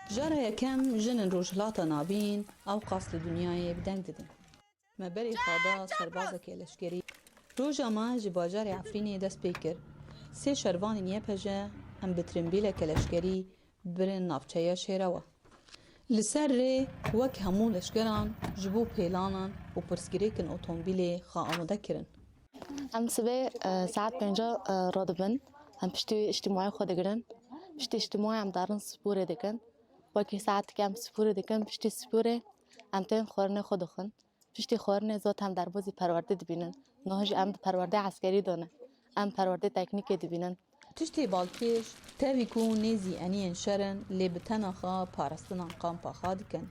جارة كم جنن روجلاتا نابين أو قاص لدنياي بدنگ ددن ما بري خاضا سربازك الاشكري روجا ما جباجاري عفريني دست بيكر سي شروان نيبهجا ام بترمبيلك الاشكري برن نافچايا شيروا لسر ري وك همو لشكران جبو بيلانان و پرسگريكن اوتومبيلي خا آموده كرن ام سبه ساعت 5 رادبن هم پشتی اجتماعی خود گرن پشتی اجتماعی هم دارن سپوره دکن وکی ساعت که هم سپوره دکن پشتی سپوره هم تین خورنه خود خون پشتی خورنه زود هم در بازی پرورده دبینن نهاج هم پرورده عسکری دانه هم پرورده تکنیک دبینن تشتي بالكيش تاويكو نيزي انين شرن لي بتنخا پارستنان قامپا خادكن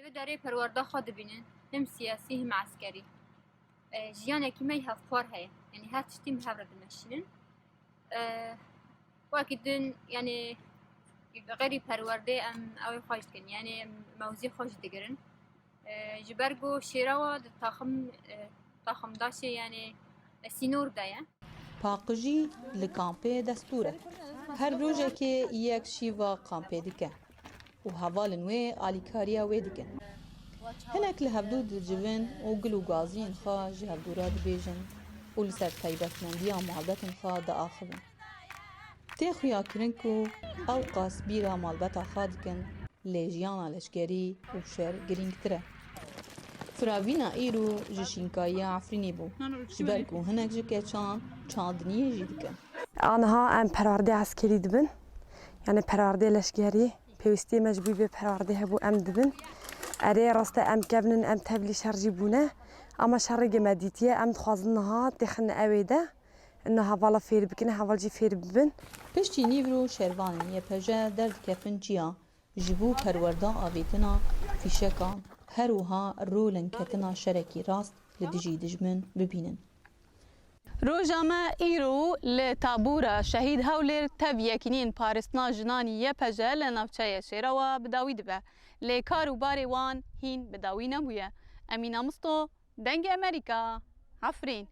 لبه داره پرورده خود بینن هم سیاسی هم عسکری جیانه که می هفپار هی یعنی هر تشتی مهورد مشینن واكدن يعني غير پرورده ام اوی خوش کن یعنی موزی خوش دگرن جبرگو شیروا تاخم داشه یعنی سینور دایا پاقجی لکامپه دستوره هر روزه که یک شیوا کامپه دیکه و هوالن وی آلیکاریا وی دیکن هنک لهفدود جوین و گلو گازین خوا جهفدورا دبیجن و لسر تایبتمندی محبتن خوا دا آخرن تیخویا کرنکو او قاس بیرا مالبتا خادکن لیجیانا لشگری و شر گرینگتره فراوینا ایرو جشینکایی عفرینی بو جبرکو هنک جکه چاندنیه جی دکن آنها ام پرورده عسکری دبن یعنی پرورده لشگری پیوستی مجبوری به پرورده هبو ام دبن اره راست ام کبنن ام تبلی شرجی بونه اما شرق مدیتیه ام خوازنها تخن اویده انه حوالا فیر بکنه حوال جی فیر ببن پشتی نیورو شروانیه پجه درد کفن چیا جبو پرورده آویتنا فیشکان هروها رولن کتنا شرکی راست لدجی دجمن ببینن روجاما ایرو لتابورا شهید هولر تبیکنین پارستنا جنانی یپجه لنافچه شیروا بداوی دبه لکارو باری وان هین بداوی نبویه امینا مستو دنگ امریکا عفرین